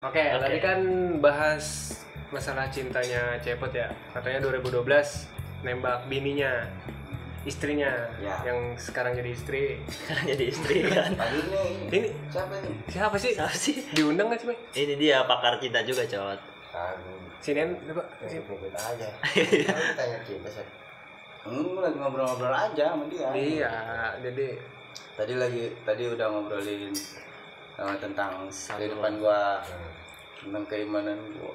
Oke, tadi kan bahas masalah cintanya Cepot ya. Katanya 2012 nembak bininya, istrinya, yang sekarang jadi istri. Sekarang jadi istri kan. Ini siapa sih? Siapa sih? Diundang nggak sih, Bang? Ini dia pakar cinta juga, Cot. Sinian, coba. Ngikut aja. Tanya cinta sih. Lagi ngobrol-ngobrol aja sama dia. Iya, jadi tadi udah ngobrolin tentang kehidupan gua, tentang keimanan gua.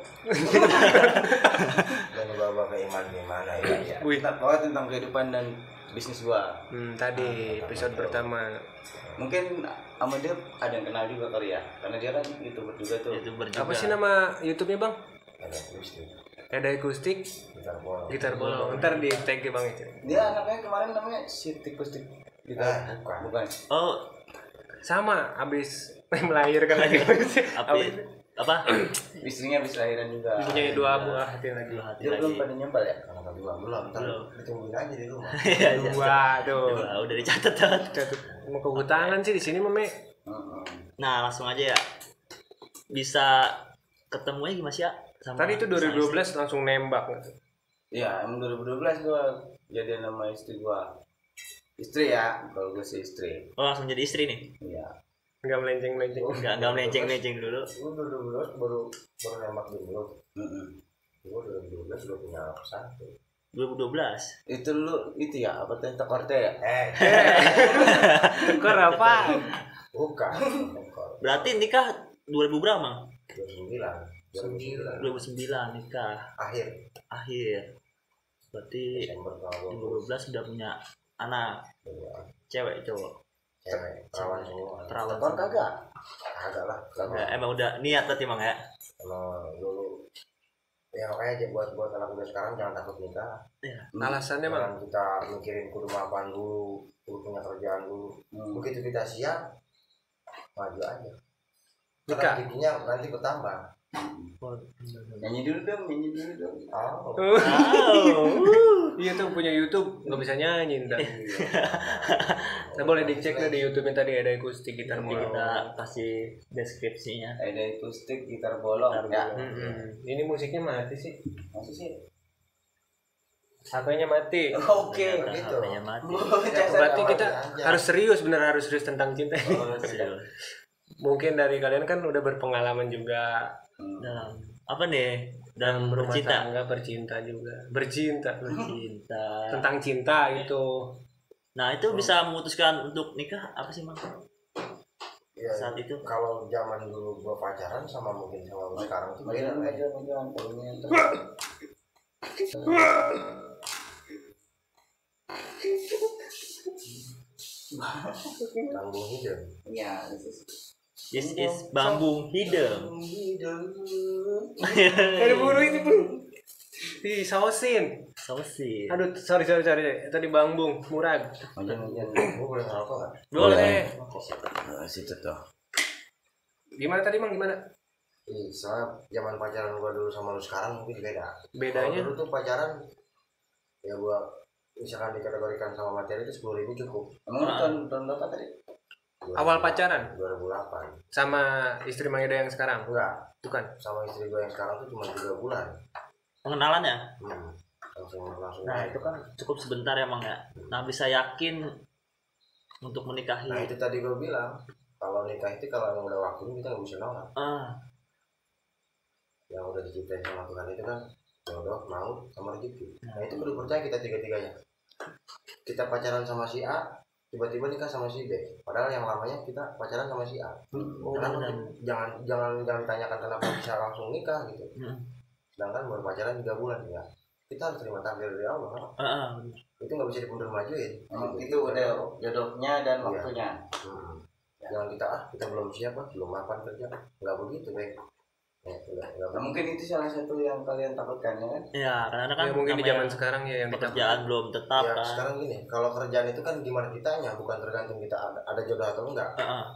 Dan gua keimanan gimana ya? Pokoknya tentang kehidupan dan bisnis gua. Tadi episode pertama. Mungkin sama dia ada yang kenal juga kali ya, karena dia kan YouTuber juga tuh. Apa sih nama YouTube-nya, Bang? Ada Akustik. Gitar bolong. Ntar di tag ya, Bang itu. Dia anaknya kemarin namanya si Tikustik. Bukan. Oh, sama abis melahirkan lagi. Apa? Istrinya habis lahiran juga. Punya dua buah hati lagi. Dia belum pada nyempal ya? Belum. Ntar ditungguin aja di rumah. Waduh. Udah dicatat, Cot. Mau ke hutangan sih di sini, Mame. Nah, langsung aja ya. Bisa ketemunya gimana sih ya? Tadi itu 2012 langsung nembak. Iya, emang 2012 gua jadian sama istri gua. Istri ya, kalau gua sih istri. Oh, langsung jadi istri nih? Iya. Enggak melenceng-melenceng. Enggak melenceng-melenceng dulu. Gua 2012 baru nembak dulu. Gua 2012 udah punya satu. 2012. Itu lu itu ya apa teh Tekorte ya? Tekor apa? Bukan. Berarti nikah 2000 berapa, Mang? 2009 nikah. Akhir. Berarti Desember 2012 sudah punya anak. Cewek, cowok. Perawan semua. Perawan. Tekor kagak lah. Emang udah niat tadi, Mang ya? Emang dulu ya makanya aja buat anak muda sekarang jangan takut nikah. Iya. Alasannya, Bang? Jangan kita mikirin kudu mapan dulu, kudu punya kerjaan dulu. Begitu kita siap, maju aja. Nikah. Giginya nanti bertambah. Nyanyi dulu dong. Iya tuh punya YouTube nggak bisa nyanyi ntar. Nah boleh dicek deh di YouTube-nya tadi ada akustik gitar bolong. Kita kasih deskripsinya. Ada akustik gitar bolong. Ya. Ini musiknya mati sih. Masih sih. HP-nya mati. Oke, begitu. HP-nya mati. Berarti kita harus serius tentang cinta. Serius. Mungkin dari kalian kan udah berpengalaman juga Dalam apa nih? Dalam berumah bercinta. tangga, bercinta Bercinta. tentang cinta itu. Nah, itu bisa memutuskan untuk nikah apa sih, Mang? Ya, saat itu kalau zaman dulu gua pacaran sama mungkin sama sekarang tuh beda. Tanggung hidup. Iya, This is bambu hidung. Ada buru ini bro. Di sausin. Sausin. Aduh, sorry. Tadi Bang Bung, Murad. Majan. Gua boleh ngerokok enggak? Boleh. Situ tuh. Gimana tadi, Mang? Gimana? Soalnya zaman pacaran gua dulu sama lu sekarang mungkin beda. Bedanya? Dulu tuh pacaran ya gua misalkan dikategorikan sama materi itu 10.000 cukup. Emang tahun berapa tadi? Awal pacaran? 2008. Sama istri Mang Eda yang sekarang? Enggak. Bukan. Sama istri gua yang sekarang tuh cuma 3 bulan. Pengenalannya? Langsung. Nah, itu kan cukup sebentar ya, Mang ya. Nah, bisa yakin untuk menikahi. Nah, itu tadi gua bilang, kalau nikah itu kalau yang udah waktunya kita nggak bisa nolak. Yang udah diciptain sama Tuhan itu kan jodoh, maut, sama rezeki. Nah, itu perlu percaya kita tiga-tiganya. Kita pacaran sama si A, tiba-tiba nikah sama si B. Padahal yang lamanya kita pacaran sama si A. Jangan ditanyakan kenapa bisa langsung nikah gitu. Sedangkan baru pacaran 3 bulan ya. Kita harus terima takdir dari Allah. Itu nggak bisa dipundur majuin. Itu udah jodohnya dan waktunya. Jangan kita belum siap, belum mapan kerja. Nggak begitu, Bek. Mungkin itu salah satu yang kalian takutkan ya kan? Iya, karena kan ya, mungkin di zaman sekarang ya yang pekerjaan belum tetap ya, kan. Sekarang gini, kalau kerjaan itu kan gimana kitanya, bukan tergantung kita ada jodoh atau enggak.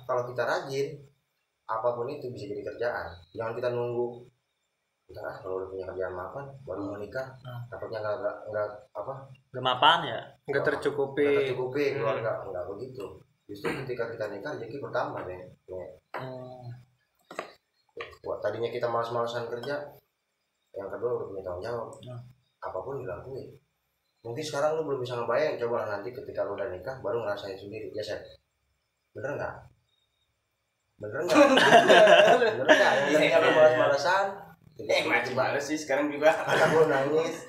Kalau kita rajin, apapun itu bisa jadi kerjaan. Jangan kita nunggu. Kalau udah punya kerjaan mapan baru mau nikah, takutnya nggak mapan ya, nggak tercukupi keluarga, nggak begitu. Justru ketika kita nikah rezeki bertambah deh. Buat tadinya kita malas-malasan kerja, yang kedua udah punya tanggung jawab, apapun dilakuin. Mungkin sekarang lu belum bisa ngebayang, coba nanti ketika lu udah nikah baru ngerasain sendiri, ya Seth? Bener nggak? Bener nggak? Yang tadinya lu malas-malasan, masih males sih sekarang juga. anak lu nangis.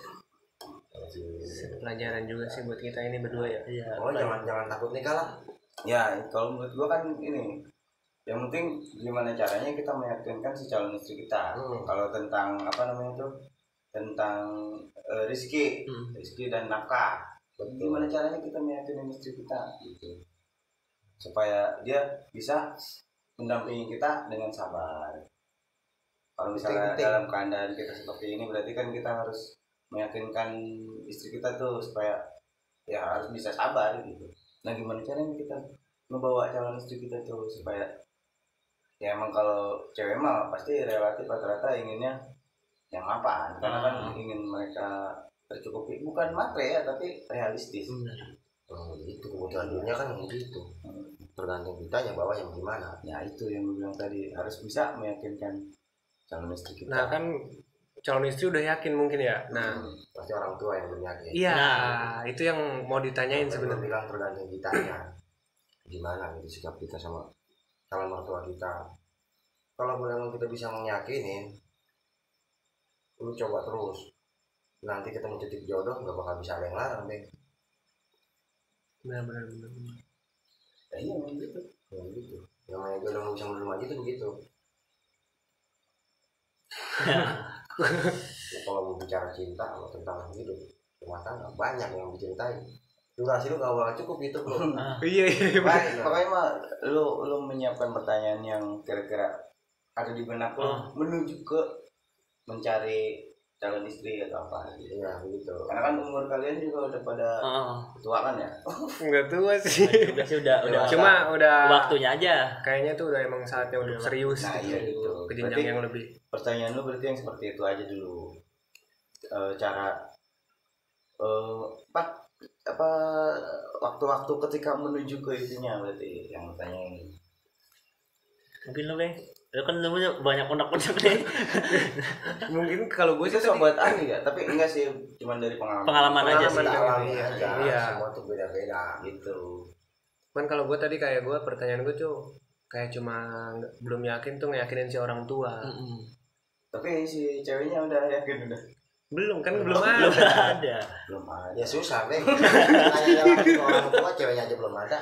Pelajaran juga sih buat kita ini berdua ya. Iya. Oh jangan takut nikah lah. Ya kalau menurut gua kan ini, yang penting gimana caranya kita meyakinkan si calon istri kita. Kalau tentang apa namanya itu, tentang rezeki dan nafkah. Gimana caranya kita meyakinkan istri kita gitu, supaya dia bisa mendampingi kita dengan sabar. Kalau misalnya dalam keadaan kita seperti ini, berarti kan kita harus meyakinkan istri kita tuh supaya ya harus bisa sabar gitu. Nah gimana caranya kita membawa calon istri kita tuh supaya ya emang kalau cewek mah pasti relatif rata-rata inginnya yang mapan, karena kan ingin mereka tercukupi, bukan materi ya tapi realistis. Itu kebutuhan dunia kan begitu. Tergantung kita yang bawa yang gimana. Ya itu yang gue bilang tadi, harus bisa meyakinkan calon istri kita. Nah kan calon istri udah yakin mungkin ya. Nah pasti orang tua yang belum yakin. iya, itu yang mau ditanyain sebenarnya. Bilang tergantung kitanya gimana gitu sikap kita sama calon mertua kita. Kalau memang kita bisa meyakinin, lu coba terus, nanti ketemu titik jodoh nggak bakal bisa ada yang larang deh. Benar. Ya, iya gitu. Ya gitu. Namanya jodoh nggak bisa mundur maju itu begitu. Kalau mau bicara cinta atau tentang hidup rumah tangga banyak yang dicintai. Durasi lu gak bakal cukup itu bro. Iya. Makanya mah lu menyiapkan pertanyaan yang kira-kira ada di benak lo menuju ke mencari calon istri atau apa gitu. Iya begitu. Karena kan umur kalian juga udah pada tua kan ya. Enggak tua sih. Udah Cuma udah waktunya aja. Kayaknya tuh udah emang saatnya untuk serius. Nah iya gitu. Ke jenjang yang lebih. Pertanyaan lu berarti yang seperti itu aja dulu. Cara apa waktu-waktu ketika menuju ke itunya berarti yang bertanya ini. Mungkin lu Bang, lu kan lu banyak unek-unek nih. Mungkin kalau gue Itu sih sobat ahli ya, tapi enggak sih, cuman dari Pengalaman aja sih. Iya. Semua tuh beda-beda gitu. Cuman kalau gue tadi kayak gue pertanyaan gue tuh kayak cuma belum yakin tuh ngeyakinin si orang tua. Tapi si ceweknya udah yakin udah. Belum kan Belum ada. Belum ada. Ya susah deh. Nanya ke orang tua ceweknya aja belum ada.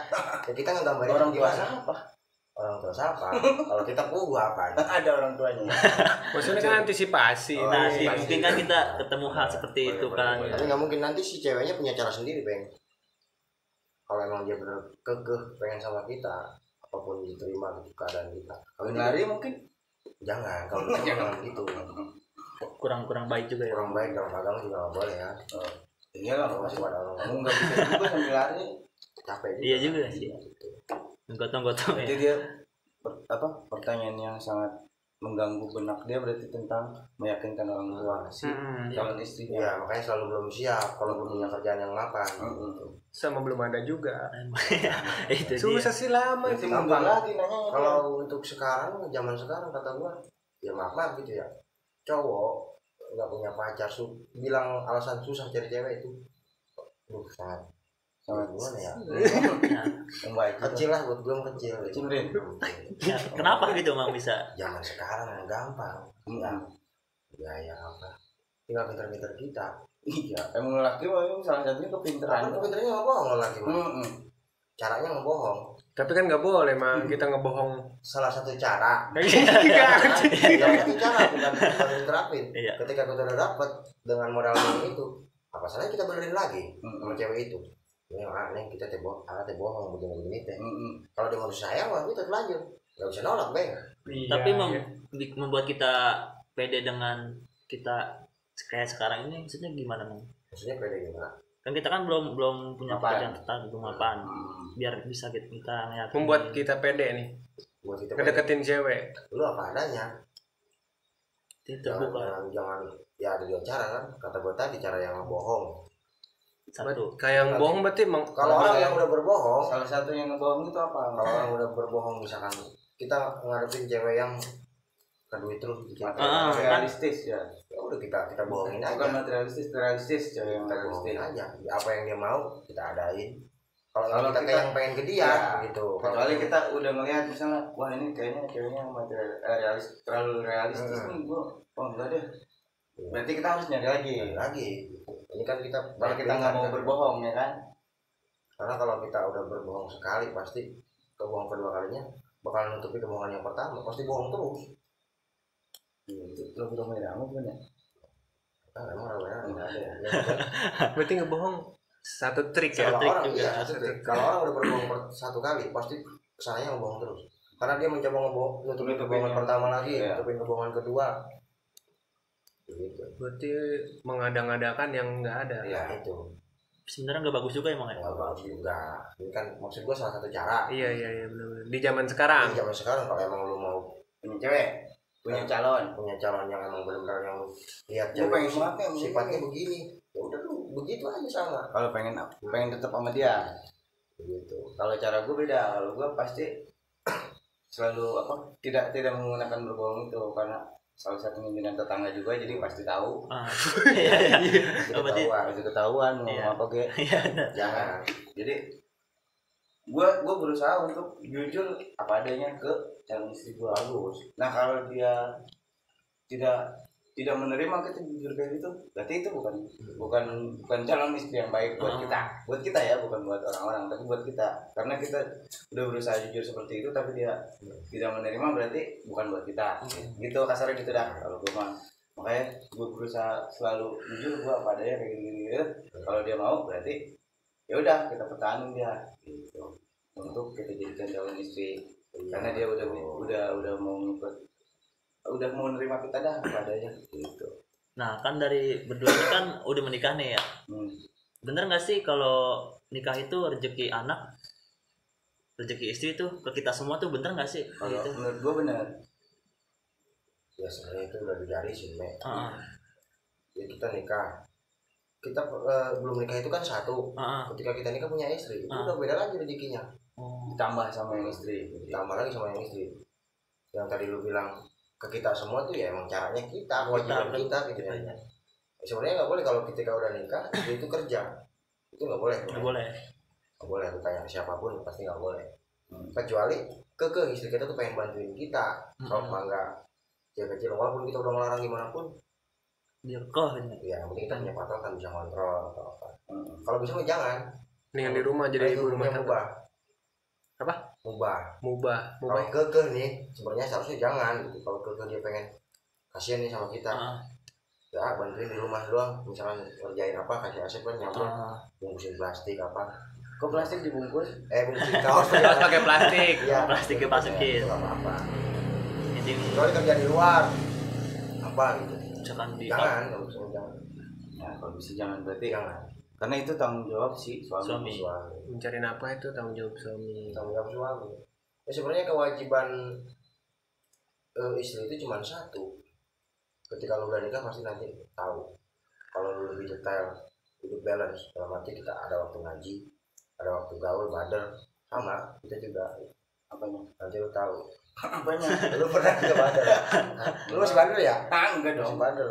Ya kita ngegambarin Orang tua gimana? siapa? Orang tua siapa? Kalau kita pugu apa? Ada orang tuanya. Maksudnya kan antisipasi. Nah, nih. sih mungkin kan kita ketemu hal seperti itu kan. Tapi nggak mungkin nanti si ceweknya punya cara sendiri, Bang. Kalau emang dia bener kekeh pengen sama kita, apapun diterima gitu keadaan kita. Kalau Lari mungkin jangan, kalau kita jangan gitu. Kurang baik juga ya. Kurang baik dalam agama juga nggak boleh ya. iya lah, Kalau masih pada orang kamu nggak bisa juga sambil lari. capek juga. Iya juga sih. Gotong-gotong Jadi ya. dia pertanyaan yang sangat mengganggu benak dia berarti tentang meyakinkan orang tua si calon istrinya. Iya, makanya selalu belum siap kalau belum punya kerjaan yang mapan. Sama belum ada juga. Itu dia. Susah sih lama Berarti itu. mundur lagi nanya. Kalau untuk sekarang, zaman sekarang kata gua, ya maaf gitu ya. Cowok nggak punya pacar, bilang alasan susah cari cewek itu, sangat gimana ya? Yang baik. Kecil lah buat gua kecil. Kecil, Rin. Ya, kenapa gitu Mang bisa? Zaman sekarang yang gampang. Ya apa? Tinggal pinter-pinter kita. Iya, emang laki mah salah satunya kepintaran. Kan pinternya ngebohong lagi mah. Caranya ngebohong. Tapi kan nggak boleh Mang kita ngebohong. Salah satu cara. Iya. Salah satu cara bukan diterapin. Iya. Ketika kita udah dapet dengan modal yang itu, apa salahnya kita benerin lagi sama cewek itu? Ini aneh kita teh bohong begini teh. Kalau dia mau sayang, wah kita telanjur. Gak bisa nolak, Bang. Tapi membuat kita pede dengan kita kayak sekarang ini maksudnya gimana Mang? Maksudnya pede gimana? Kan kita kan belum punya pekerjaan tetap, belum apaan. Biar bisa kita ngeyakinin. Membuat kita pede nih. Buat kita Ngedeketin cewek. lu apa adanya. Itu terbuka. Jangan ya ada dua cara kan. Kata gue tadi cara yang bohong. Satu. Kayak yang bohong berarti Kalau orang yang udah berbohong, Salah satu yang ngebohong itu apa? kalau orang udah berbohong misalkan kita ngadepin cewek yang duit terus gitu. Realistis ya. Ya udah kita bohongin aja. Bukan materialistis, realistis cewek yang realistis aja. Apa yang dia mau kita adain. Kalau kita yang pengen ke dia gitu. Kecuali kita udah ngelihat misalnya, wah ini kayaknya ceweknya terlalu realistis nih, gua enggak deh. Berarti kita harus nyari lagi. Ini kan kalau kita nggak mau berbohong ya kan. Karena kalau kita udah berbohong sekali pasti kebohongan kedua kalinya bakal nutupi kebohongan yang pertama, pasti bohong terus. Itu lebih ramai kan ya. Emang ramai enggak ada ya. Berarti ngebohong satu trik ya. Kalau orang udah berbohong satu kali pasti kesannya ngebohong terus. Karena dia mencoba nutupin kebohongan pertama lagi, nutupin kebohongan kedua. Gitu. Berarti mengada-ngadakan yang nggak ada. Ya itu. Sebenarnya nggak bagus juga emang ya. Nggak bagus juga. Ini kan maksud gua salah satu cara. Iya benar. Di zaman sekarang. Kalau emang lu mau punya cewek, punya calon yang emang benar-benar yang lihat cewek sifatnya begini, ya udah lu begitu aja sama. Kalau pengen tetap sama dia begitu. Kalau cara gue beda. Kalau gue pasti selalu tidak menggunakan berbohong itu, karena salah satu pimpinan tetangga juga, jadi pasti tahu. Pasti ketahuan mau apa jangan. Jadi gue berusaha untuk jujur apa adanya ke calon istri gue. Bagus. Nah kalau dia tidak menerima kita jujur kayak gitu, berarti itu bukan calon istri yang baik buat kita ya, bukan buat orang-orang, tapi buat kita. Karena kita udah berusaha jujur seperti itu tapi dia tidak menerima, berarti bukan buat kita. Gitu kasarnya gitu dah kalau gue mah. Makanya gue berusaha selalu jujur, gue apa adanya kayak gini. Kalau dia mau berarti ya udah kita pertahanin dia gitu, untuk kita jadikan calon istri. Karena dia udah mau ngikut, udah mau nerima kita dah padanya gitu. Nah kan dari berdua ini kan udah menikah nih ya. Bener nggak sih kalau nikah itu rezeki anak, rezeki istri tuh ke kita semua tuh, bener nggak sih? Kalau gitu. Menurut gue bener. Ya sebenarnya itu udah digarisin Mek. Ya kita nikah, kita belum nikah itu kan satu. Ketika kita nikah punya istri, itu udah beda lagi rezekinya. Ditambah sama yang istri, ditambah lagi sama yang istri. Yang tadi lu bilang ke kita semua tuh ya emang caranya kita, kewajiban kita gitu ya. Sebenarnya nggak boleh kalau ketika udah nikah dia itu kerja, itu nggak boleh. Nggak boleh lu kayak siapapun pasti nggak boleh. Kecuali istri kita tuh pengen bantuin kita, kalau mangga kecil walaupun kita udah melarang gimana pun dia ya yang penting kita punya patokan, bisa kontrol atau apa. Kalau bisa mah jangan. Nih di rumah jadi ibu rumah mubah. Apa? Mubah. Kalau kekeh nih sebenarnya seharusnya jangan gitu. Kalau kekeh dia pengen kasihan nih sama kita, ya bantuin di rumah doang, misalkan kerjain apa, kasih asep kan nyampur, bungkusin plastik apa. Kok plastik dibungkus? Bungkusin kaos pakai plastik. Ya, plastik dimasukin. Apa? Jadi kalau kerja di luar apa gitu. Misalkan jangan. Ya kalau bisa jangan, berarti jangan. Karena itu tanggung jawab si suami. Mencari nafkah itu tanggung jawab suami. Ya sebenarnya kewajiban istri itu cuma satu. Ketika lu udah nikah pasti nanti tahu. Kalau lu lebih detail, hidup balance. Dalam arti kita ada waktu ngaji, ada waktu gaul, bader, sama kita juga. Apanya? Nanti lu tahu. Apanya? Lu pernah ke bader? Lu masih bader ya? Enggak dong. Masih bader.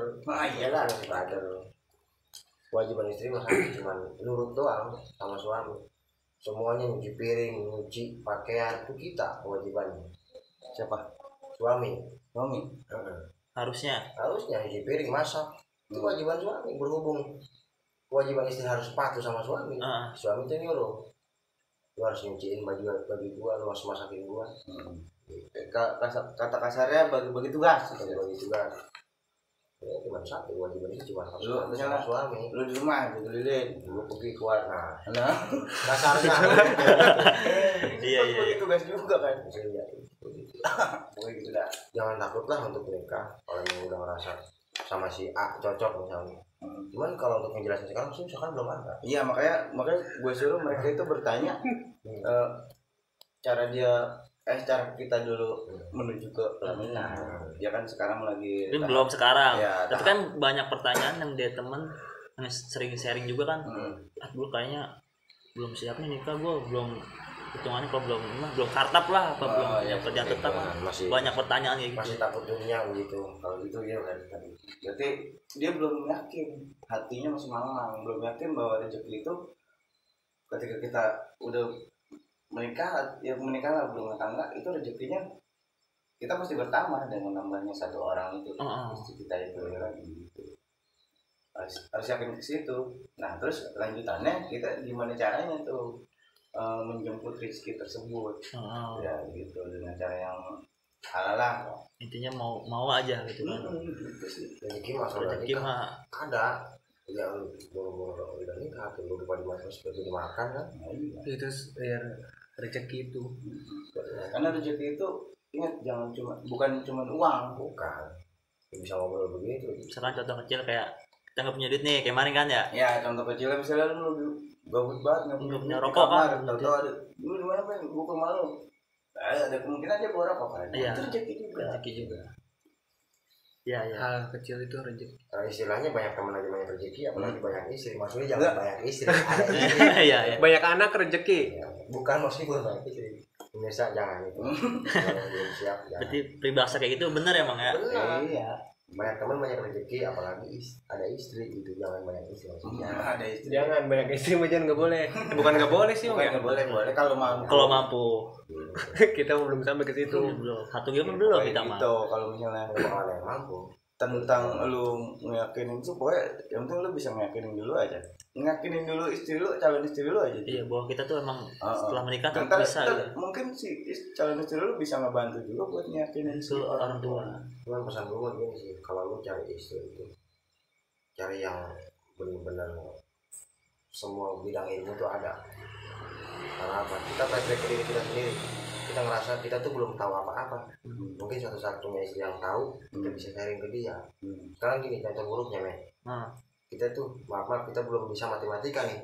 Iyalah masih bader. Kewajiban istri masa cuma nurut doang sama suami. Semuanya nyuci piring, nyuci pakaian itu kita kewajibannya. Siapa? Suami. Harusnya nyuci piring, masak. Itu kewajiban suami. Berhubung kewajiban istri harus patuh sama suami. Suami itu nyuruh, lu harus nyuciin baju gua, lu harus masakin gua. Kata kasarnya bagi tugas. Ya cuma satu kewajiban itu cuma harus lu sama suami. Lu di rumah dibeliin, lu pergi keluar kasarnya. Iya bagi tugas juga kan. Iya Pokoknya gitu dah. Jangan takut lah untuk nikah kalau yang udah ngerasa sama si A cocok misalnya. Cuman kalau untuk menjelaskan sekarang susah kan belum ada. Iya makanya gue suruh mereka itu bertanya cara kita dulu menuju ke pelaminan. Ya kan sekarang lagi. Ini belum sekarang. Ya, tapi kan banyak pertanyaan yang dia temen yang sering sharing juga kan. Gue kayaknya belum siap nih nikah, gue belum hitungannya kalau belum kartap lah, apa belum punya kerjaan tetap, banyak pertanyaan kayak gitu. Masih takut dunia gitu. Kalau gitu ya kan. Berarti dia belum yakin, hatinya masih manglang, belum yakin bahwa rezeki itu ketika kita udah menikah, ya menikah lah belum tangga, itu rezekinya kita pasti bertambah dengan nambahnya satu orang itu, istri kita itu ya kan gitu. Harus yakin ke situ. Nah terus lanjutannya kita gimana caranya tuh menjemput rezeki tersebut, ya gitu dengan cara yang halal. Intinya mau aja gitu kan. Gitu sih. Rezeki mah ada. Ya boro-boro udah nikah tuh lupa dimakan seperti dimakan kan. Itu ya rezeki itu. Karena rezeki itu ingat bukan cuma uang, bukan. Bisa ngobrol begitu. Misalkan contoh kecil kayak kita nggak punya duit nih, kayak kemarin kan ya. Ya contoh kecilnya misalnya lu gabut banget nggak punya rokok kan. Tahu ada lu di mana pengen buka malu. Ada kemungkinan dia bawa rokok kan. Iya. Itu rezeki juga. Ya. Hal kecil itu rezeki. Istilahnya banyak teman lagi banyak rezeki, apalagi banyak istri. Maksudnya jangan banyak istri. Ada istri. Iya. Banyak anak rezeki. Ya, bukan maksudnya banyak istri. Pemirsa jangan itu. Jangan belum siap. Berarti peribahasa kayak gitu bener emang ya? Benar. Iya. Banyak teman banyak rezeki, apalagi ada istri gitu. Jangan banyak istri maksudnya. Ada istri. Jangan banyak istri, jangan nggak boleh. Bukan nggak boleh sih, nggak boleh kalau mampu. Kalau mampu. Kita belum sampai ke situ. Belum. Satu game belum kita mah. Gitu kalau misalnya ada yang mampu. Tentang lu ngeyakinin itu pokoknya yang penting lu bisa ngeyakinin dulu aja. Ngeyakinin dulu istri lu, calon istri lu aja. Iya, bahwa kita tuh emang setelah menikah tuh bisa gitu. Mungkin si calon istri lu bisa ngebantu juga buat ngeyakinin ke orang tua. Cuman pesan gue gini sih, kalau lu cari istri itu cari yang benar-benar semua bidang ilmu tuh ada. Karena apa? Kita flashback ke diri kita sendiri. Kita ngerasa kita tuh belum tahu apa-apa. Mungkin suatu saat punya istri yang tahu, kita bisa sharing ke dia. Sekarang gini contoh buruknya, men. Kita tuh maaf kita belum bisa matematika nih.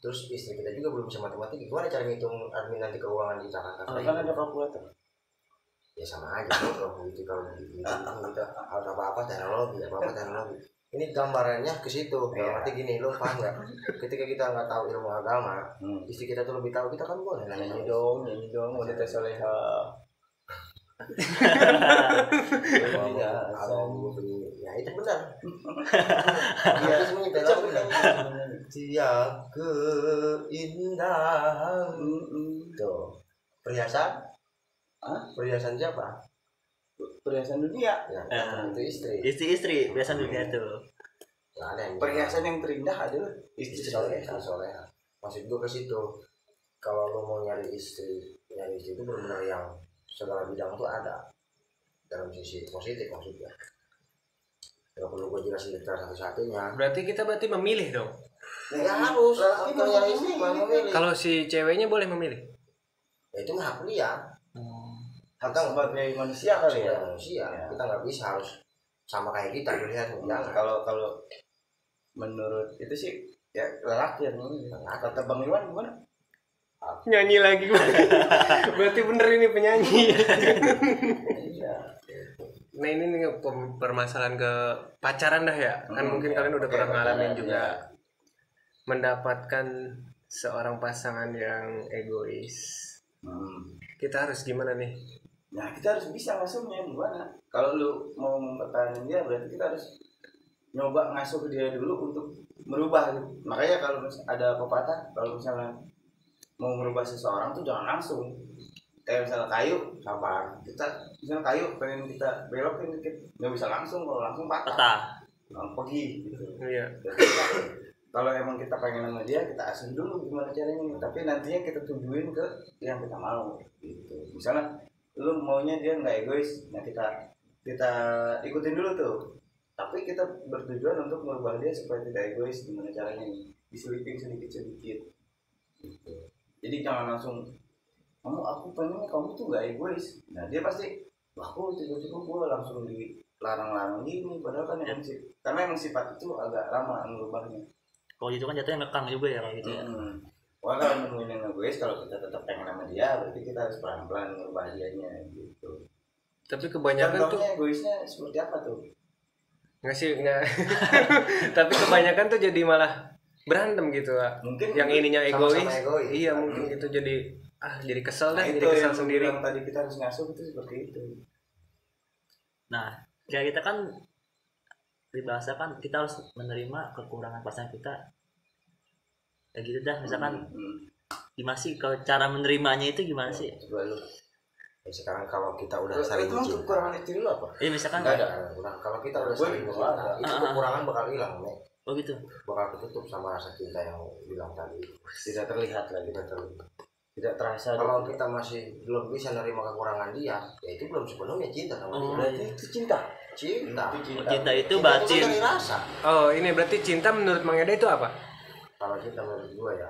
Terus istri kita juga belum bisa matematika. Gimana cara ngitung admin nanti keuangan kita kan ada kalkulator. Ya sama aja kalau begitu kita harus apa-apa teknologi. Ini gambarannya ke situ. Berarti gini, lo paham nggak? Ketika kita nggak tahu ilmu agama, istri kita tuh lebih tahu, kita kan boleh nyanyi dong, wanita soleha. Ya itu benar. Iya semuanya dia keindahan. Tuh perhiasan? Perhiasan siapa? Perhiasan dunia. Ya, itu istri. Istri perhiasan dunia tuh. Perhiasan yang terindah adalah istri soleha. Maksud gue ke situ. Kalau lo mau nyari istri itu benar-benar yang segala bidang tuh ada dalam sisi positif maksudnya. Gak perlu gue jelasin detail satu-satunya. Berarti kita memilih dong. Ya harus. Memilih. Kalau si ceweknya boleh memilih. Ya, itu hak dia. Kita sebagai manusia kali ya. Manusia. Kita nggak bisa harus sama kayak kita dilihat. Kalau menurut itu sih ya lelaki yang kata Bang Iwan gimana? Nyanyi lagi. Berarti bener ini penyanyi. Nah ini nih permasalahan ke pacaran dah ya. Kan mungkin kalian udah pernah ngalamin juga mendapatkan seorang pasangan yang egois. Kita harus gimana nih? Nah kita harus bisa ngasuhnya gimana? Kalau lu mau mempertahankan dia berarti kita harus nyoba ngasuh dia dulu untuk merubah gitu. Makanya kalau ada pepatah kalau misalnya mau merubah seseorang tuh jangan langsung. Kayak misalnya kayu sabar. Kita misalnya kayu pengen kita belokin dikit nggak bisa langsung, kalau langsung patah. Pergi gitu. Iya. Kalau emang kita pengen sama dia kita asuh dulu gimana caranya, tapi nantinya kita tujuin ke yang kita mau gitu. Misalnya lu maunya dia nggak egois, nah kita ikutin dulu tuh, tapi kita bertujuan untuk merubah dia supaya tidak egois. Gimana caranya nih, diselipin sedikit gitu. Jadi jangan langsung aku pengennya kamu tuh nggak egois, nah dia pasti aku tiba-tiba gue langsung dilarang-larang gini, padahal kan emang sih karena emang sifat itu agak lama merubahnya. Kalau gitu kan jatuhnya ngekang juga ya kalau gitu ya. Wah kalau nemuin yang egois, kalau kita tetap pengen sama dia, berarti kita harus pelan-pelan merubah dianya gitu. Tapi kebanyakan contohnya egoisnya seperti apa tuh? Nggak. Tapi kebanyakan tuh jadi malah berantem gitu lah. Mungkin yang ininya egois. Sama-sama egois. Iya mungkin itu jadi jadi kesel Nah, dah, itu jadi kesel yang sendiri. bilang tadi kita harus ngasuh itu seperti itu. Nah, kayak kita kan dibahasa kan kita harus menerima kekurangan pasangan kita. Kayak gitu dah, misalkan gimana sih kalau cara menerimanya itu gimana sih? Coba lu. Sekarang kalau kita udah Itu saling cinta, kekurangan istri lu apa? Misalkan nggak ada. Kalau kita udah saling cinta, itu kekurangan bakal hilang, Nek. oh gitu. Bakal ketutup sama rasa cinta yang bilang tadi. Tidak terlihat lagi, tidak terasa. Kalau kita masih belum bisa nerima kekurangan dia, ya itu belum sepenuhnya cinta sama dia. berarti itu cinta. Cinta itu Cinta batin. kan dari rasa. Oh, ini berarti cinta menurut Mang Eda itu apa? Kalau cinta menurut gua ya,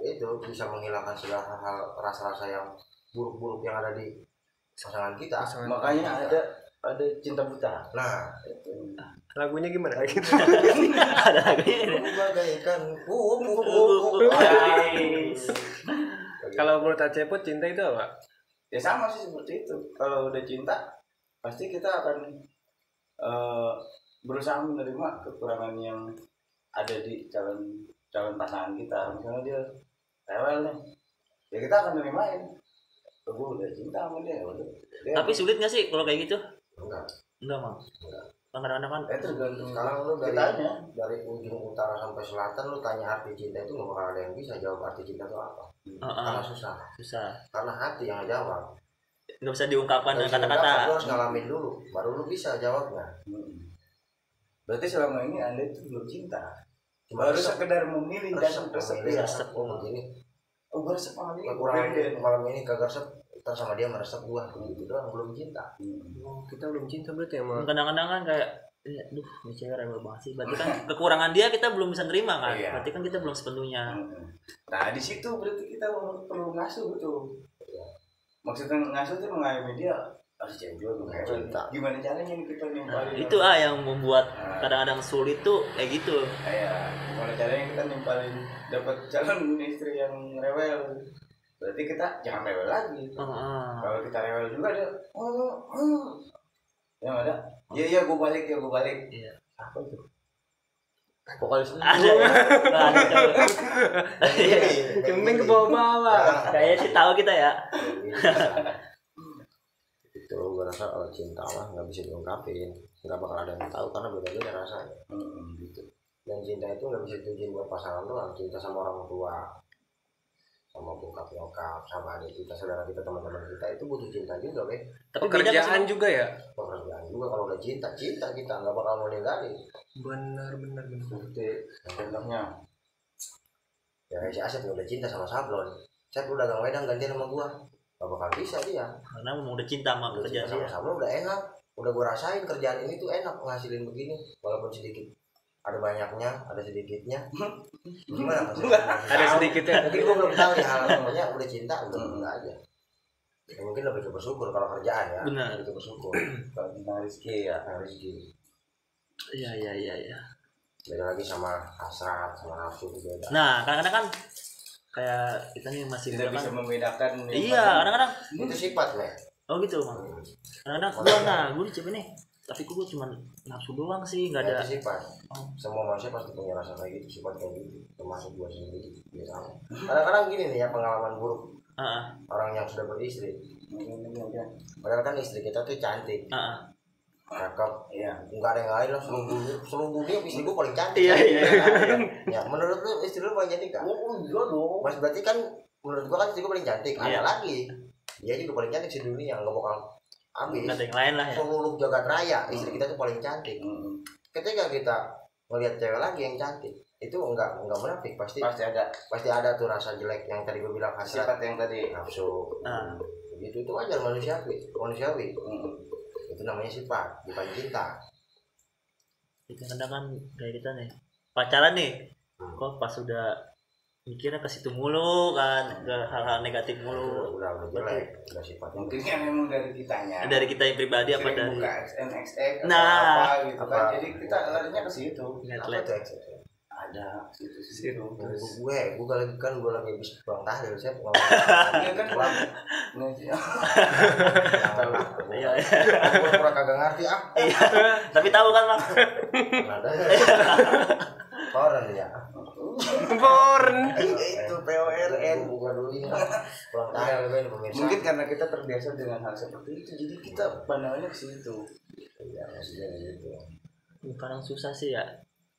itu bisa menghilangkan segala hal rasa-rasa yang buruk-buruk yang ada di pasangan kita. Makanya ada cinta buta. Nah, Itu. Lagunya gimana? Gitu. Ada lagunya. bagaikan Kalau menurut Acepot cinta itu apa? Ya sama sih seperti itu. Kalau udah cinta, pasti kita akan berusaha menerima kekurangan yang ada di calon pasangan kita. Misalnya dia rewel nih, ya kita akan nerimain. Gue udah cinta sama dia, udah. Tapi sulit nggak sih kalau kayak gitu? enggak. Mang. Kadang-kadang kan Tergantung. Sekarang lu Kitanya. dari ujung utara sampai selatan lu tanya arti cinta itu nggak bakal ada yang bisa jawab arti cinta itu apa. Karena susah. Karena hati yang jawab. Nggak bisa diungkapkan dengan Lu kata-kata. harus ngalamin dulu, baru lu bisa jawabnya. Berarti selama ini Anda itu belum cinta. Cuma Baru sekedar memilih dan resep ya. Oh begini. Oh gue resep sama dia. Kekurangan malam ini kagak resep, kita sama dia meresep gua gitu doang, belum cinta. Oh, kita belum cinta berarti ya, Mang. Kadang-kadang kan kayak duh, ini cewek rewel banget sih. Berarti kan kekurangan dia kita belum bisa terima kan? Iya. Berarti kan kita belum sepenuhnya. Nah di situ berarti kita perlu ngasuh tuh. Maksudnya ngasuh tuh mengayomi dia harus cewek juga Cinta. Gimana caranya nih kita nimpalin? Itu yang membuat kadang-kadang sulit tuh kayak gitu. Ya, gimana caranya kita nimpalin dapat calon istri yang rewel? Berarti kita jangan rewel lagi. Kalau kita rewel juga dia, yang ada, iya gue balik. Iya. Apa itu? Vokalis Ada. Ada coba. Kembing ke bawah-bawah. Kayaknya sih tahu kita ya. Itu gue rasa kalau cinta mah nggak bisa diungkapin, nggak bakal ada yang tahu karena beda-beda rasanya. Gitu. Dan cinta itu nggak bisa ditujuin buat pasangan doang, cinta sama orang tua, sama bokap nyokap, sama adik kita, saudara kita, teman-teman kita itu butuh cinta juga, Be. Tapi beda Pekerjaan nggak sih, juga ya? Pekerjaan juga kalau udah cinta kita nggak bakal mau ninggalin. Benar. Seperti contohnya, Ya kayak si Asep udah cinta sama sablon, Asep udah dagang wedang gantian sama gua, nggak bakal bisa dia. Karena memang udah cinta sama Udah kerjaan cinta sama dia. sablon udah enak, udah gua rasain kerjaan ini tuh enak ngasilin begini, walaupun sedikit. Ada banyaknya, ada sedikitnya. Gimana maksudnya? Ada sedikitnya. Mungkin gua belum tahu ya hal namanya udah cinta, udah aja. Ya, mungkin lebih ke bersyukur kalau kerjaan ya. Benar. Lebih ke bersyukur. kalau tentang rezeki ya, Rezeki. Iya. Beda lagi sama hasrat, sama nafsu itu beda. Nah, kadang-kadang kan kayak kita nih masih tidak muda bisa kan. membedakan. Iya, kadang-kadang. Itu sifat, Mek. Oh gitu, Mang. Kadang-kadang gue cewek nih, tapi gue cuma nafsu doang sih, nggak ada. Itu sifat. Semua manusia pasti punya rasa kayak gitu, sifat kayak gitu. Termasuk gua sendiri, biasanya. Kadang-kadang gini nih ya pengalaman buruk orang yang sudah beristri. Padahal kan istri kita tuh cantik, cakep, Iya. nggak ada yang lain lah, seluruh dunia istri gua paling cantik. Iya. Ya, menurut lu istri lu paling cantik kan? Oh iya dong. Mas berarti kan menurut gua kan istri gua paling cantik. Iya. Ada lagi, dia juga paling cantik di dunia, nggak bakal habis. Nggak ada yang lain lah ya. Seluruh jagat raya istri kita tuh paling cantik. Ketika kita melihat cewek lagi yang cantik, itu enggak munafik, pasti ada tuh rasa jelek yang tadi gue bilang, hasrat, Sifat yang tadi. nafsu. Gitu itu wajar, manusiawi. Itu namanya sifat, bukan cinta. Itu kadang kan kayak kita nih pacaran nih, kok pas udah mikirnya ke situ mulu kan, ke hal-hal negatif mulu. Udah jelek, udah sifat. Mungkin kan memang dari kitanya. Dari kita yang pribadi apa Sering dari buka XNXX atau Nah, apa gitu kan. apa? Jadi kita larinya ke situ. Lihat. Apa tuh? Ada situ. Gue lagi habis pulang tahlil, saya ngomong. Iya kan? Iya. Gue pura kagak ngerti ah. Tapi tahu kan, Bang? Ada. Koran ya. Porn. Itu PORN. Buka dulu ya. Pulang tayang lebih pemirsa. Mungkin karena kita terbiasa dengan hal seperti itu, jadi kita pandangannya ke situ. Ya, maksudnya gitu. Bukan yang susah sih ya.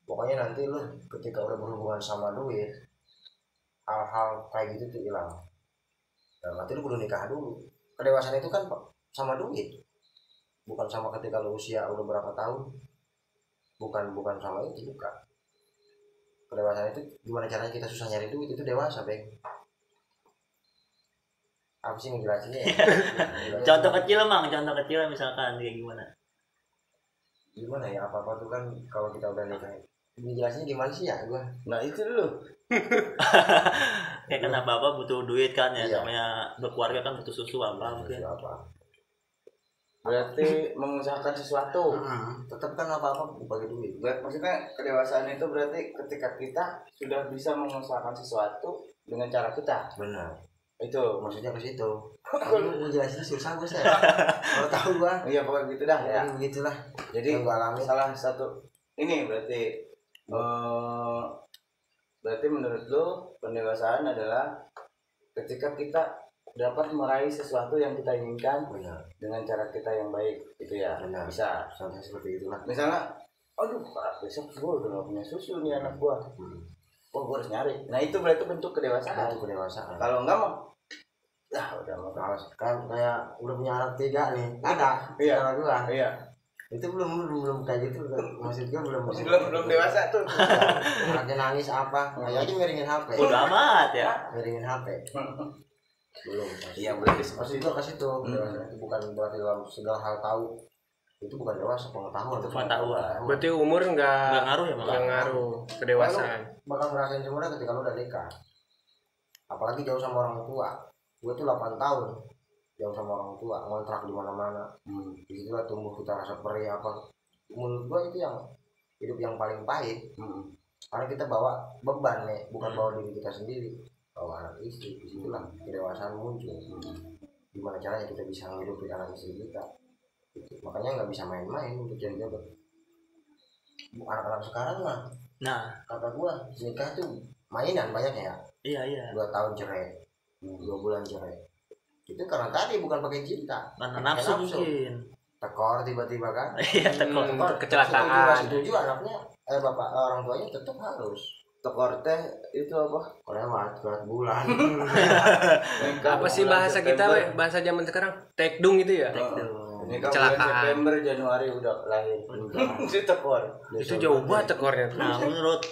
Pokoknya nanti lu ketika udah berhubungan sama duit, hal-hal kayak gitu tuh hilang. Nah, nanti lu kudu nikah dulu. Kedewasaan itu kan sama duit, bukan sama ketika lu usia udah berapa tahun. Bukan sama itu juga. Kedewasaan itu gimana caranya kita susah nyari duit, itu dewasa, Bang. Apa sih ngejelasinnya ya? Contoh kecil contoh kecil misalkan kayak gimana? Gimana ya, apa-apa tuh kan kalau kita udah nikah. Ngejelasinnya gimana sih ya gua? Nah itu dulu. Kayak kan apa butuh duit kan ya, Iya. namanya berkeluarga kan butuh susu apa mungkin. Apa? Berarti mengusahakan sesuatu. Tetap kan apa-apa pakai duit. Maksudnya kedewasaan itu berarti ketika kita sudah bisa mengusahakan sesuatu dengan cara kita. Benar. Itu Maksudnya ke situ. Aku ngejelasinnya susah gue saya. Kalau tahu gua. iya pokoknya gitu dah ya. Begitulah. Jadi Yang gua alami. salah satu ini berarti menurut lo pendewasaan adalah ketika kita dapat meraih sesuatu yang kita inginkan Benar. dengan cara kita yang baik gitu ya. Benar. Bisa Sampai seperti itulah. misalnya aduh Kak, besok gue udah gak punya susu nih anak gue, oh gue harus nyari. Nah itu berarti bentuk kedewasaan. Itu kedewasaan. Kalau enggak mah ya udah mau Kan kayak udah punya anak 3 nih. Ada. Iya. Sama gua. iya Itu belum kayak gitu. Maksud gua belum dewasa tuh. Anaknya nangis apa? Kayak aja miringin HP. Udah amat ya. Miringin HP. Belum. Iya berarti Maksud gua ke situ. Itu bukan berarti dalam segala hal tahu. Itu bukan dewasa, pengetahuan. Pengetahuan. Berarti umur Nggak nggak ngaruh ya Bang? nggak ngaruh kedewasaan. Bakal ngerasain semuanya ketika lu udah nikah. Apalagi jauh sama orang tua. Gue tuh 8 tahun jauh sama orang tua, ngontrak di mana-mana. Di situ lah tumbuh kita rasa perih apa. Menurut gue itu yang hidup yang paling pahit. Karena kita bawa beban nih, bukan bawa diri kita sendiri, bawa anak istri. Di situlah kedewasaan muncul. Gimana caranya kita bisa menghidupi anak istri kita. Gitu. Makanya nggak bisa main-main untuk jadi jodoh. Anak-anak sekarang mah, Nah, kata gue nikah tuh mainan banyaknya ya. iya. 2 tahun cerai, 2 bulan cerai. Itu karena tadi bukan pakai cinta, Karena pakai nafsu mungkin. tekor tiba-tiba kan. Iya, tekor. Kecelakaan. Setuju anaknya, bapak orang tuanya tetap harus. tekor teh itu apa? Lewat bulan. Apa sih bahasa kita, we? Bahasa zaman sekarang? Tekdung gitu ya? Ini kan bulan Kecelakaan. September Januari udah lahir. Itu tekor. Itu jauh banget tekornya tuh. Nah, menurut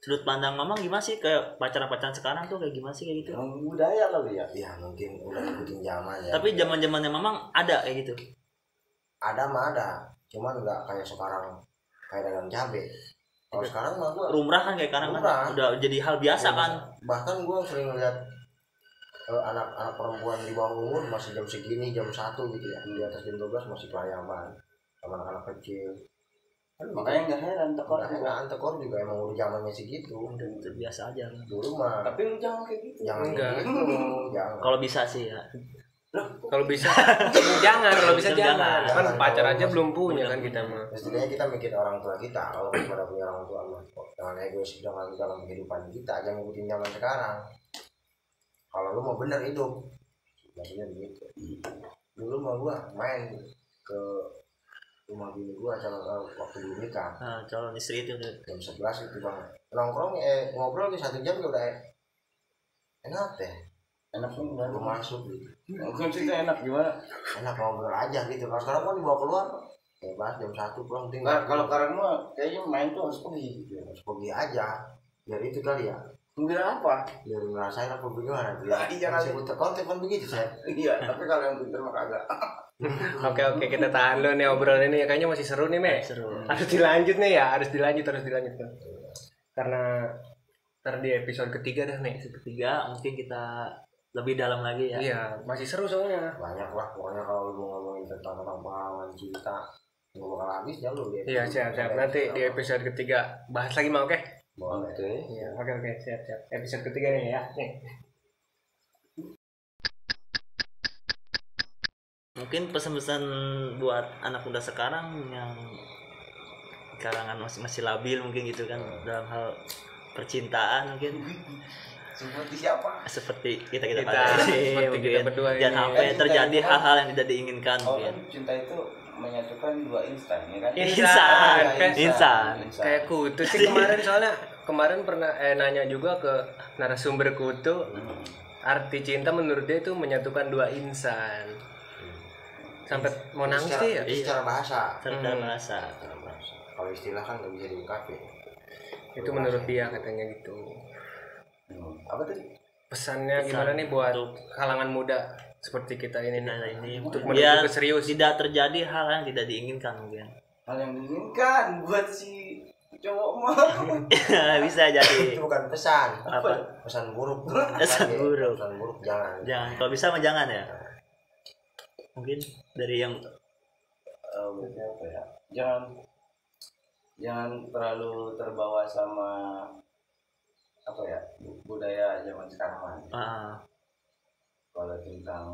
sudut pandang Mamang gimana sih kayak pacaran-pacaran sekarang tuh kayak gimana sih kayak gitu? Budaya kali ya. Ya mungkin udah ikutin zaman ya. Tapi zaman-zamannya Mamang ada kayak gitu. ada mah ada, cuman nggak kayak sekarang kayak dagang cabe. Kalau sekarang mah gua Rumrah kan kayak sekarang kan Rumrah. udah jadi hal biasa kan. Bahkan gue sering lihat anak-anak perempuan di bawah umur masih jam segini, jam 1 gitu ya, di atas jam 12 masih kelayaban sama anak-anak kecil. Kan Makanya nggak heran tekor nggak juga. heran, tekor juga emang udah zamannya segitu. Udah biasa aja. Dulu mah Tapi lu jangan kayak gitu. jangan Enggak. gitu, jangan. Kalau bisa sih ya. Kalau bisa jangan, kalau bisa Jangan. jangan. Kan pacar aja belum punya kan kita mah. Setidaknya kita mikir orang tua kita, kalau kita udah punya orang tua mah jangan egois dalam kehidupan kita, jangan ngikutin zaman sekarang. Kalau lu mau bener hidup, maksudnya begitu. Dulu mah gua main ke rumah bini gua waktu belum nikah Nah, calon istri itu jam 11 itu bang nongkrong ngobrol di 1 jam udah enak deh, Enak pun nggak lu masuk gitu. Mungkin sih enak gimana? Enak ngobrol aja gitu. Kalau sekarang kan dibawa keluar bebas jam 1 pulang tinggal. Nah, kalau sekarang mah kayaknya main tuh harus pergi. Harus pergi aja biar itu kali ya, Biar apa? biar ngerasain apa bagaimana biar Iya, kali. disebut konten kan begitu saya. Iya, tapi kalau yang pintar mah kagak. Oke, kita tahan dulu nih obrolan ini. Kayaknya masih seru nih, Me. seru. Harus dilanjut nih ya, harus dilanjut. Karena ntar di episode ketiga dah, Me. Ketiga mungkin kita lebih dalam lagi ya. Iya, masih seru soalnya. Banyak lah pokoknya kalau lu mau ngomongin tentang pengalaman cinta nggak bakal habis ya lu lihat. Iya, siap. Nanti di episode ketiga bahas lagi mau, oke? Boleh. Iya, oke, siap. Episode ketiga nih ya. Nih. Mungkin pesan-pesan buat anak muda sekarang yang kalangan masih labil mungkin gitu kan dalam hal percintaan mungkin Seperti siapa? seperti kita seperti kita berdua ini. jangan sampai terjadi hal-hal yang tidak diinginkan Oh mungkin. kan cinta itu menyatukan dua insan ya kan? Insan. Kayak kutu sih kemarin, soalnya kemarin pernah nanya juga ke narasumber kutu, arti cinta menurut dia itu menyatukan dua insan. Sampai mau nangis Secara- sih ya. itu secara bahasa. Serta merasa. Secara bahasa. Kalau istilah kan nggak bisa diungkapin. Itu menurut dia katanya gitu. Apa tadi? Pesannya Pesan gimana nih buat untuk- kalangan muda seperti kita ini Nah, nih, ini untuk biar menuju ke serius. tidak terjadi hal yang tidak diinginkan mungkin. Hal yang diinginkan buat si cowok mah. Bisa jadi Itu bukan pesan. apa? Pesan buruk. Pesan buruk. Pesan buruk jangan. Jangan, kalau bisa mah jangan ya. Mungkin dari yang Berarti apa ya? Jangan terlalu terbawa sama apa ya budaya zaman sekarang. Kalau tentang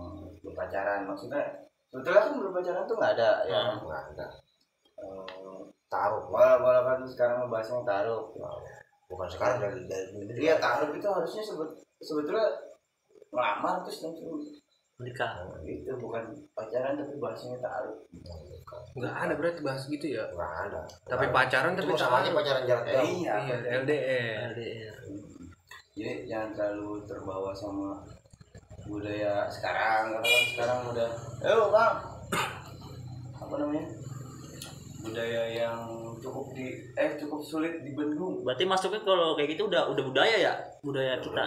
berpacaran maksudnya sebetulnya kan berpacaran tuh nggak ada ya. Nggak ada. Taruh. Walau kan sekarang ngebahasnya taruh. Bukan sekarang dari dulu. Iya taruh itu harusnya sebetulnya melamar terus nanti menikah. itu bukan pacaran tapi bahasanya taruh. Nggak ada berarti bahas gitu ya. Nggak ada. Tapi pacaran tapi Itu sama aja taruh. pacaran jarak jauh. Iya. Iya, LDR. LDR. Jadi jangan terlalu terbawa sama budaya sekarang karena kan sekarang udah bang apa namanya budaya yang cukup sulit dibendung. Berarti masuknya kalau kayak gitu udah budaya ya, budaya kita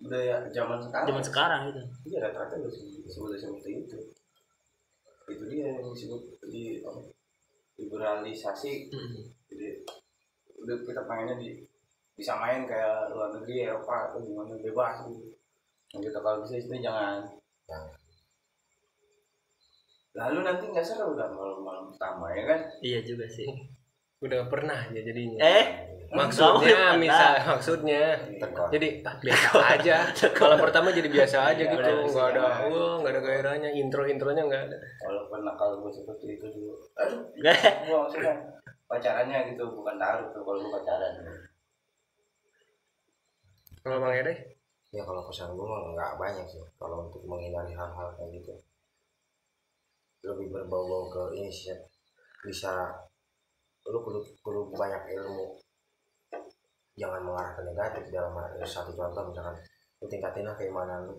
Budaya zaman sekarang. zaman sekarang gitu. Iya rata-rata sudah seperti itu. Itu dia yang disebut di liberalisasi. Jadi udah kita pengennya bisa main kayak luar negeri Eropa atau gimana bebas gitu. Nah, kita kalau bisa istri jangan. Lalu nanti nggak seru kan malam pertama ya kan? Iya juga sih. Udah pernah ya jadinya. kamu Maksudnya, pernah. maksudnya. Tekor. Jadi biasa aja. Kalau pertama jadi biasa aja Iya, gitu, udah, nggak ada gairahnya, intronya nggak ada. Kalau gue seperti itu dulu. Aduh, gue maksudnya pacarannya gitu bukan taruh tuh kalau gue pacaran. Kalau Bang Ede? Ya kalau pesan gue mah nggak banyak sih. Kalau untuk menghindari hal-hal kayak gitu, lebih berbau ke ini sih. Bisa lu kudu banyak ilmu. Jangan mengarah ke negatif dalam satu contoh misalkan lu tingkatinlah keimanan lu.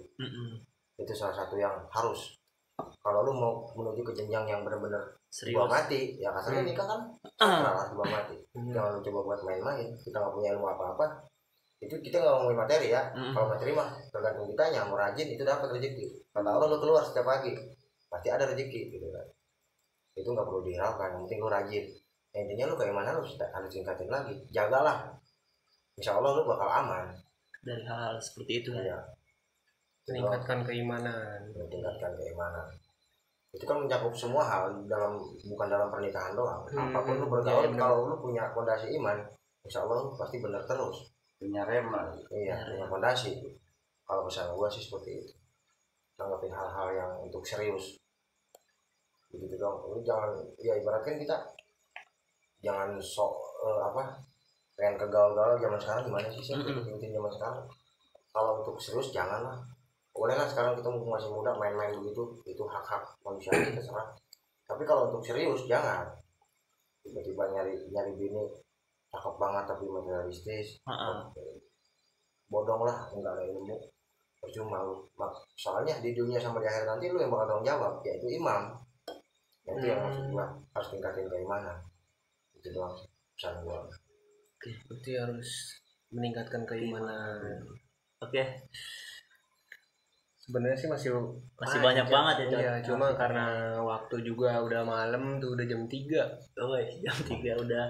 Itu salah satu yang harus. Kalau lu mau menuju ke jenjang yang benar-benar Serius. mati, ya kasarnya nikah kan salah dibawa mati. Jangan lu coba buat main-main. Kita nggak punya ilmu apa-apa. Itu kita nggak ngomongin materi ya. Kalau materi mah tergantung kitanya. Mau rajin itu dapat rezeki. Kata Allah lu keluar setiap pagi pasti ada rezeki gitu kan. Itu nggak perlu dihiraukan. Yang penting lu rajin. Intinya lu keimanan lu harus tingkatin lagi. Jagalah. Insya Allah lu bakal aman. Dari hal seperti itu ya. Ya. Meningkatkan keimanan. Meningkatkan keimanan. Itu kan mencakup semua hal bukan dalam pernikahan doang. Apapun lu bergaul, kalau lu punya fondasi iman, insya Allah lu pasti benar terus. Punya rem lah. Iya, punya fondasi. Kalau pesan gua sih seperti itu. Tanggapin hal-hal yang untuk serius. Begitu dong. Lu jangan, ya ibaratkan kita jangan pengen kegaul-gaul zaman sekarang gimana sih ikutin zaman sekarang. Kalau untuk serius janganlah. Boleh lah sekarang kita masih muda main-main begitu, itu hak-hak manusia kita terserah. Tapi kalau untuk serius jangan. Tiba-tiba nyari bini cakep banget tapi materialistis. Bodong lah, enggak ada ilmu. Percuma lu. Soalnya di dunia sama di akhir nanti lu yang bakal tanggung jawab, yaitu imam. Nanti yang maksud gua harus tingkatin keimanan. Itu doang pesan gua. Berarti harus meningkatkan keimanan. Oke. Sebenarnya sih masih banyak banget ya. Iya, cuma karena waktu juga udah malam tuh, udah jam 3. Oh, jam 3 udah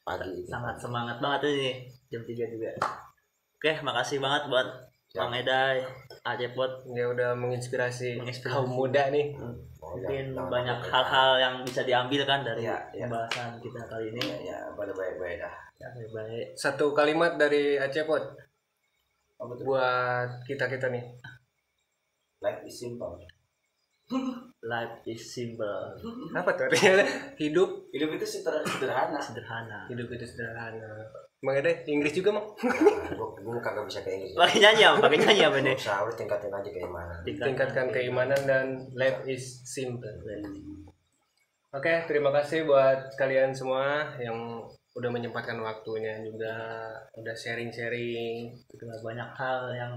Pagi. sangat semangat banget tuh nih. Jam 3 juga. Oke, makasih banget buat Bang Edai, Acepot. Ya udah menginspirasi kaum muda nih. Mungkin banyak hal-hal yang bisa diambil kan dari pembahasan kita kali ini. Ya pada baik-baik dah. Ya, baik. Satu kalimat dari Acepot Apa tuh? buat kita nih. Life is simple. Life is simple. Apa tuh artinya? Hidup itu sederhana. Hidup itu sederhana. Emang ada Inggris juga, Mang? Gue kagak bisa kayak Inggris. Pakai nyanyi apa nih? Usah udah tingkatin aja keimanan. Tingkatkan keimanan dan life is simple. Oke, terima kasih buat kalian semua yang udah menyempatkan waktunya juga, udah sharing-sharing. Banyak hal yang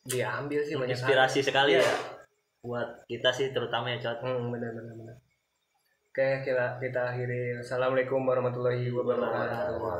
Diambil sih banyak inspirasi hal. sekali Iya. ya buat kita sih terutama ya Cot. Benar. Oke, kita akhiri. Assalamualaikum warahmatullahi wabarakatuh. Wah,